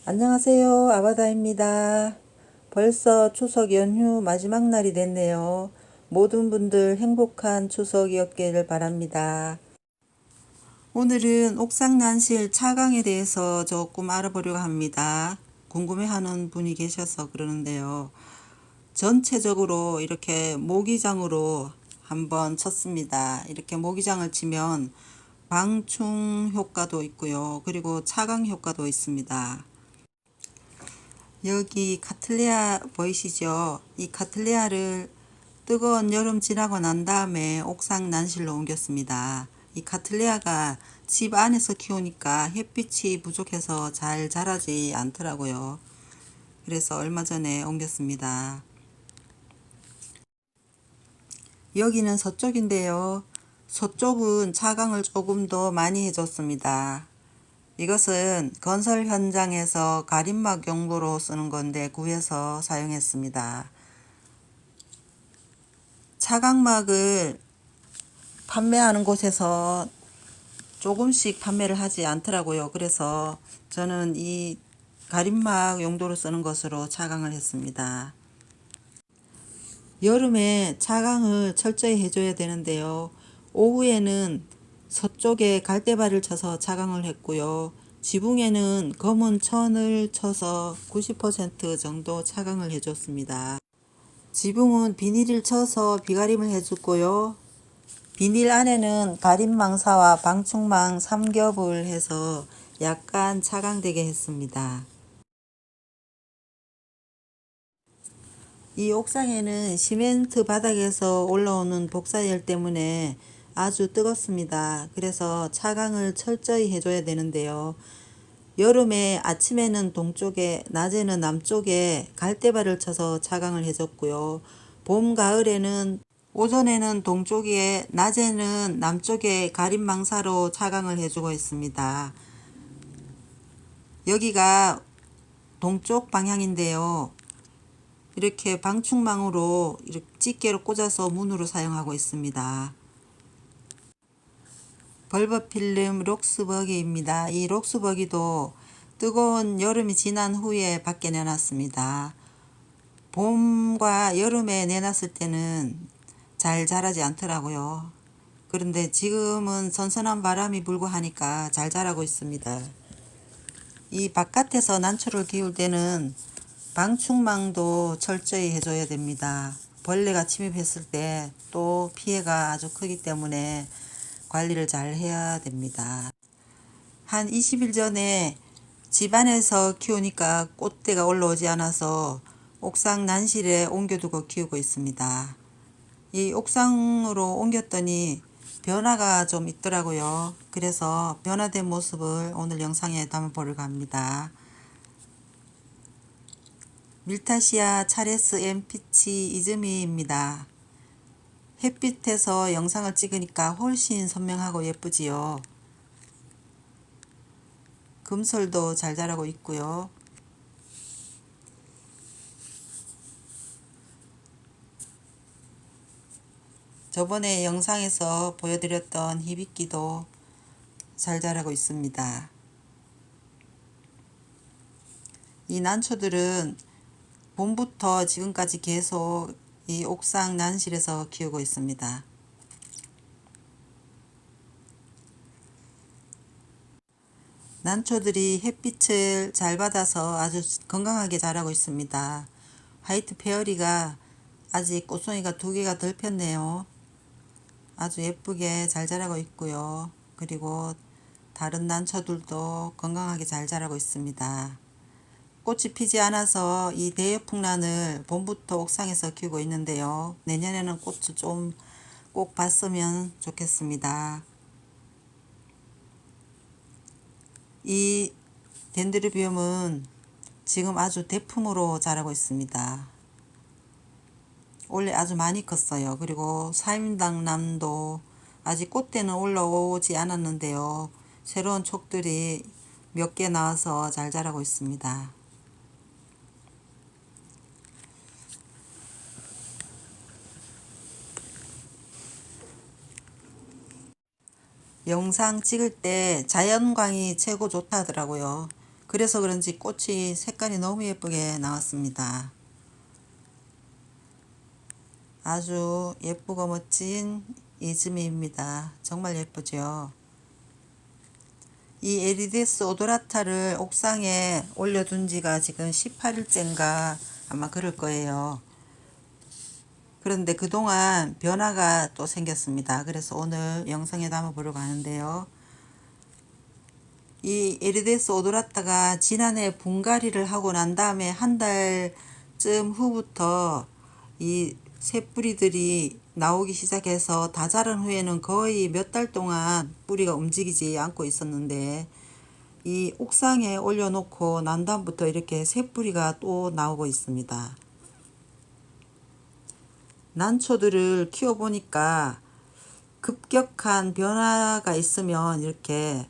안녕하세요. 아바다입니다. 벌써 추석 연휴 마지막 날이 됐네요. 모든 분들 행복한 추석이었기를 바랍니다. 오늘은 옥상 난실 차강에 대해서 조금 알아보려고 합니다. 궁금해하는 분이 계셔서 그러는데요. 전체적으로 이렇게 모기장으로 한번 쳤습니다. 이렇게 모기장을 치면 방충 효과도 있고요. 그리고 차강 효과도 있습니다. 여기 카틀레아 보이시죠? 이 카틀레아를 뜨거운 여름 지나고 난 다음에 옥상 난실로 옮겼습니다. 이 카틀레아가 집 안에서 키우니까 햇빛이 부족해서 잘 자라지 않더라고요. 그래서 얼마 전에 옮겼습니다. 여기는 서쪽인데요. 서쪽은 차강을 조금 더 많이 해줬습니다. 이것은 건설 현장에서 가림막 용도로 쓰는 건데 구해서 사용했습니다. 차각막을 판매하는 곳에서 조금씩 판매를 하지 않더라고요. 그래서 저는 이 가림막 용도로 쓰는 것으로 차강을 했습니다. 여름에 차강을 철저히 해줘야 되는데요. 오후에는 서쪽에 갈대발을 쳐서 차강을 했고요. 지붕에는 검은 천을 쳐서 90% 정도 차강을 해줬습니다. 지붕은 비닐을 쳐서 비가림을 해줬고요. 비닐 안에는 가림망사와 방충망 3겹을 해서 약간 차광되게 했습니다. 이 옥상에는 시멘트 바닥에서 올라오는 복사열 때문에 아주 뜨겁습니다. 그래서 차광을 철저히 해줘야 되는데요. 여름에 아침에는 동쪽에 낮에는 남쪽에 갈대발을 쳐서 차광을 해줬고요. 봄 가을에는 오전에는 동쪽에 낮에는 남쪽에 가림망사로 차광을 해주고 있습니다. 여기가 동쪽 방향인데요. 이렇게 방충망으로 이렇게 집게로 꽂아서 문으로 사용하고 있습니다. 벌버필름 록스버기입니다. 이 록스버기도 뜨거운 여름이 지난 후에 밖에 내놨습니다. 봄과 여름에 내놨을 때는 잘 자라지 않더라고요. 그런데 지금은 선선한 바람이 불고 하니까 잘 자라고 있습니다. 이 바깥에서 난초를 키울 때는 방충망도 철저히 해줘야 됩니다. 벌레가 침입했을 때 또 피해가 아주 크기 때문에 관리를 잘 해야 됩니다. 한 20일 전에 집안에서 키우니까 꽃대가 올라오지 않아서 옥상 난실에 옮겨두고 키우고 있습니다. 이 옥상으로 옮겼더니 변화가 좀 있더라고요. 그래서 변화된 모습을 오늘 영상에 담아보려고 합니다. 밀타시아 차레스 엠피치 이즈미입니다. 햇빛에서 영상을 찍으니까 훨씬 선명하고 예쁘지요. 금솔도 잘 자라고 있고요. 저번에 영상에서 보여드렸던 히비키도 잘 자라고 있습니다. 이 난초들은 봄부터 지금까지 계속 이 옥상 난실에서 키우고 있습니다. 난초들이 햇빛을 잘 받아서 아주 건강하게 자라고 있습니다. 화이트 페어리가 아직 꽃송이가 2개가 덜 폈네요. 아주 예쁘게 잘 자라고 있고요. 그리고 다른 난초들도 건강하게 잘 자라고 있습니다. 꽃이 피지 않아서 이 대여풍란을 봄부터 옥상에서 키우고 있는데요. 내년에는 꽃을 좀 꼭 봤으면 좋겠습니다. 이 덴드로비움은 지금 아주 대풍으로 자라고 있습니다. 원래 아주 많이 컸어요. 그리고 사임당남도 아직 꽃대는 올라오지 않았는데요. 새로운 촉들이 몇 개 나와서 잘 자라고 있습니다. 영상 찍을 때 자연광이 최고 좋다 하더라고요. 그래서 그런지 꽃이 색깔이 너무 예쁘게 나왔습니다. 아주 예쁘고 멋진 이즈미입니다. 정말 예쁘죠. 이 에리데스 오도라타를 옥상에 올려둔 지가 지금 18일째인가 아마 그럴 거예요. 그런데 그동안 변화가 또 생겼습니다. 그래서 오늘 영상에 담아 보려고 하는데요. 이 에리데스 오도라타가 지난해 분갈이를 하고 난 다음에 한 달쯤 후부터 이 새뿌리들이 나오기 시작해서 다 자란 후에는 거의 몇 달 동안 뿌리가 움직이지 않고 있었는데, 이 옥상에 올려놓고 난 다음부터 이렇게 새뿌리가 또 나오고 있습니다. 난초들을 키워보니까 급격한 변화가 있으면 이렇게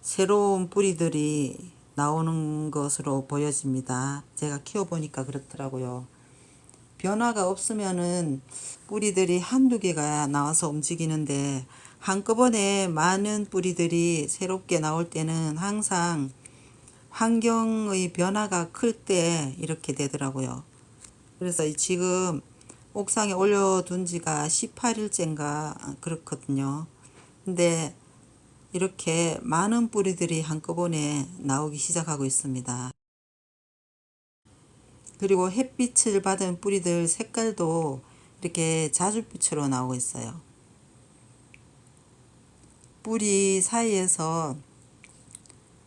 새로운 뿌리들이 나오는 것으로 보여집니다. 제가 키워보니까 그렇더라고요. 변화가 없으면은 뿌리들이 한두 개가 나와서 움직이는데, 한꺼번에 많은 뿌리들이 새롭게 나올 때는 항상 환경의 변화가 클 때 이렇게 되더라고요. 그래서 지금 옥상에 올려둔 지가 18일째인가 그렇거든요. 근데 이렇게 많은 뿌리들이 한꺼번에 나오기 시작하고 있습니다. 그리고 햇빛을 받은 뿌리들 색깔도 이렇게 자줏빛으로 나오고 있어요. 뿌리 사이에서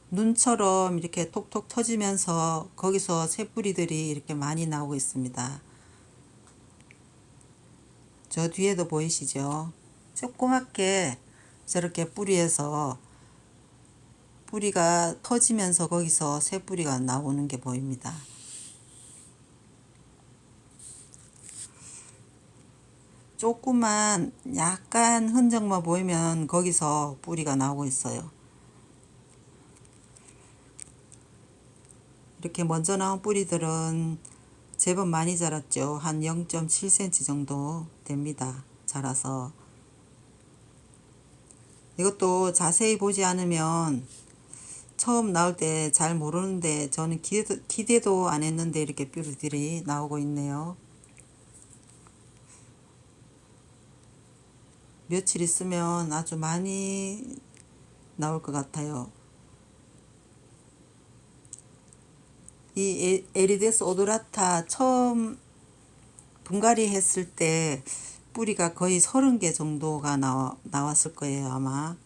눈처럼 이렇게 톡톡 터지면서 거기서 새뿌리들이 이렇게 많이 나오고 있습니다. 저 뒤에도 보이시죠? 조그맣게 저렇게 뿌리에서 뿌리가 터지면서 거기서 새뿌리가 나오는 게 보입니다. 조그만 약간 흔적만 보이면 거기서 뿌리가 나오고 있어요. 이렇게 먼저 나온 뿌리들은 제법 많이 자랐죠. 한 0.7cm 정도 됩니다. 자라서. 이것도 자세히 보지 않으면 처음 나올 때 잘 모르는데, 저는 기대도 안 했는데 이렇게 뿌리들이 나오고 있네요. 며칠 있으면 아주 많이 나올 것 같아요. 이 에리데스 오도라타 처음 분갈이 했을 때 뿌리가 거의 30개 정도가 나왔을 거예요, 아마.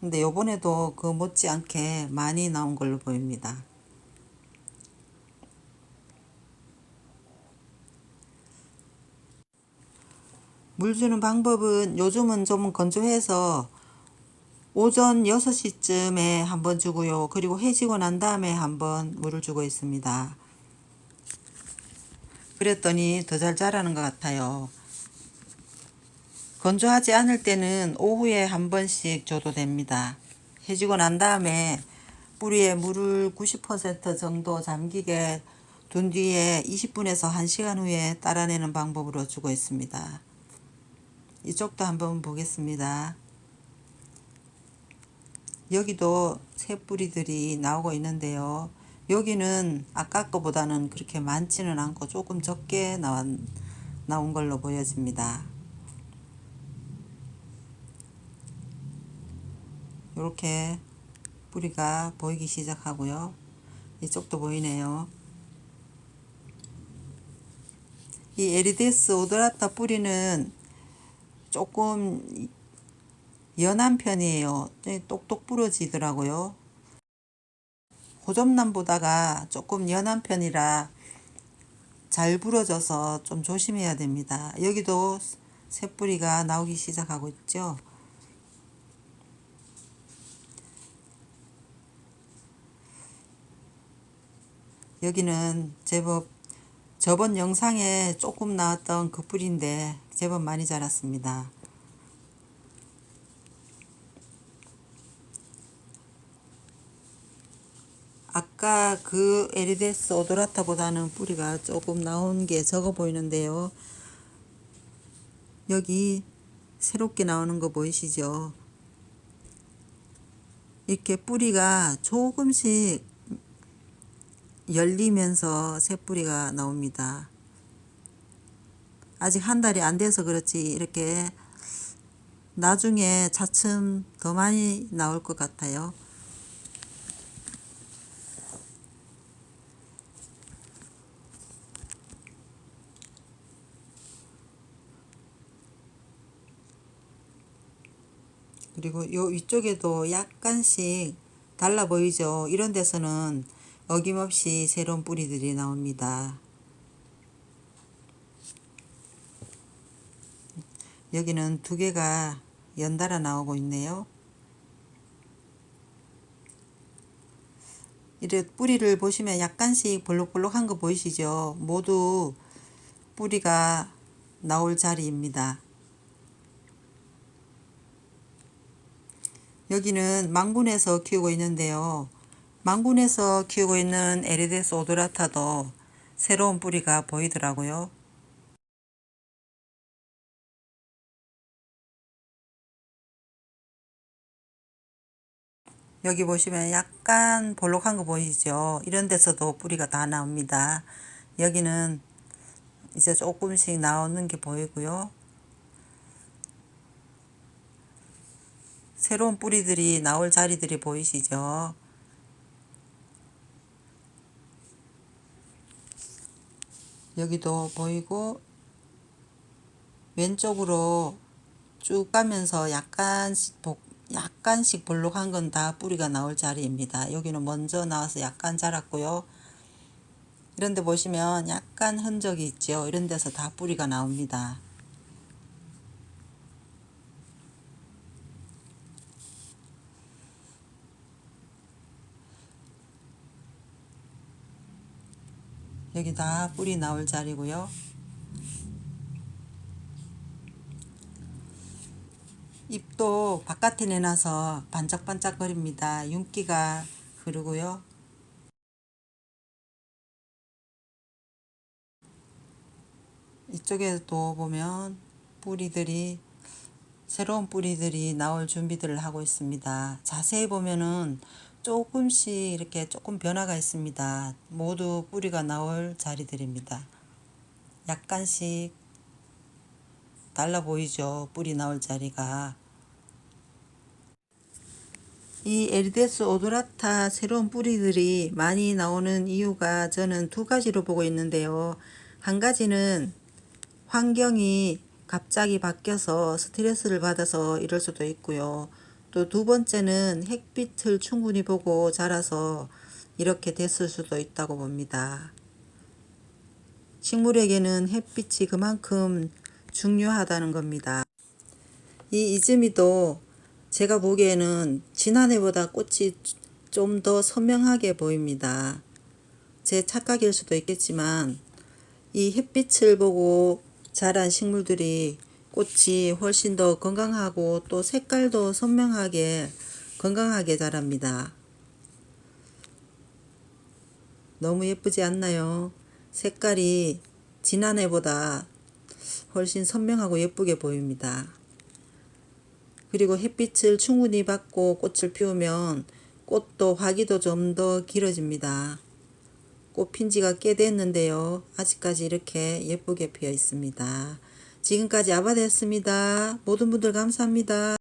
근데 요번에도 그 못지않게 많이 나온 걸로 보입니다. 물 주는 방법은 요즘은 좀 건조해서 오전 6시쯤에 한번 주고요. 그리고 해지고 난 다음에 한번 물을 주고 있습니다. 그랬더니 더 잘 자라는 것 같아요. 건조하지 않을 때는 오후에 한 번씩 줘도 됩니다. 해지고 난 다음에 뿌리에 물을 90% 정도 잠기게 둔 뒤에 20분에서 1시간 후에 따라내는 방법으로 주고 있습니다. 이쪽도 한번 보겠습니다. 여기도 새뿌리들이 나오고 있는데요. 여기는 아까 거보다는 그렇게 많지는 않고 조금 적게 나온 걸로 보여집니다. 이렇게 뿌리가 보이기 시작하고요. 이쪽도 보이네요. 이 에리데스 오도라타 뿌리는 조금 연한 편이에요. 똑똑 부러지더라고요. 호접남보다가 조금 연한 편이라 잘 부러져서 좀 조심해야 됩니다. 여기도 새뿌리가 나오기 시작하고 있죠. 여기는 제법 저번 영상에 조금 나왔던 그 뿌리인데 제법 많이 자랐습니다. 아까 그 에리데스 오도라타보다는 뿌리가 조금 나온 게 적어 보이는데요. 여기 새롭게 나오는 거 보이시죠? 이렇게 뿌리가 조금씩 열리면서 새뿌리가 나옵니다. 아직 한 달이 안 돼서 그렇지 이렇게 나중에 차츰 더 많이 나올 것 같아요. 그리고 요 위쪽에도 약간씩 달라 보이죠. 이런 데서는 어김없이 새로운 뿌리들이 나옵니다. 여기는 두 개가 연달아 나오고 있네요. 이렇게 뿌리를 보시면 약간씩 볼록볼록한 거 보이시죠? 모두 뿌리가 나올 자리입니다. 여기는 망군에서 키우고 있는데요. 망군에서 키우고 있는 에리데스 오도라타도 새로운 뿌리가 보이더라고요. 여기 보시면 약간 볼록한 거 보이죠? 이런 데서도 뿌리가 다 나옵니다. 여기는 이제 조금씩 나오는 게 보이고요. 새로운 뿌리들이 나올 자리들이 보이시죠? 여기도 보이고 왼쪽으로 쭉 가면서 약간씩 볼록한 건 다 뿌리가 나올 자리입니다. 여기는 먼저 나와서 약간 자랐고요. 이런 데 보시면 약간 흔적이 있죠. 이런 데서 다 뿌리가 나옵니다. 여기 다 뿌리 나올 자리고요. 잎도 바깥에 내놔서 반짝반짝 거립니다. 윤기가 흐르고요. 이쪽에도 보면 새로운 뿌리들이 나올 준비들을 하고 있습니다. 자세히 보면은 조금씩 이렇게 조금 변화가 있습니다. 모두 뿌리가 나올 자리들입니다. 약간씩 달라 보이죠? 뿌리 나올 자리가. 이 에리데스 오도라타 새로운 뿌리들이 많이 나오는 이유가 저는 두 가지로 보고 있는데요. 한 가지는 환경이 갑자기 바뀌어서 스트레스를 받아서 이럴 수도 있고요. 또 두 번째는 햇빛을 충분히 보고 자라서 이렇게 됐을 수도 있다고 봅니다. 식물에게는 햇빛이 그만큼 중요하다는 겁니다. 이 이즈미도 제가 보기에는 지난해보다 꽃이 좀 더 선명하게 보입니다. 제 착각일 수도 있겠지만 이 햇빛을 보고 자란 식물들이 꽃이 훨씬 더 건강하고 또 색깔도 선명하게 건강하게 자랍니다. 너무 예쁘지 않나요? 색깔이 지난해보다 훨씬 선명하고 예쁘게 보입니다. 그리고 햇빛을 충분히 받고 꽃을 피우면 꽃도 화기도 좀 더 길어집니다. 꽃 핀 지가 꽤 됐는데요. 아직까지 이렇게 예쁘게 피어 있습니다. 지금까지 아바데였습니다. 모든 분들 감사합니다.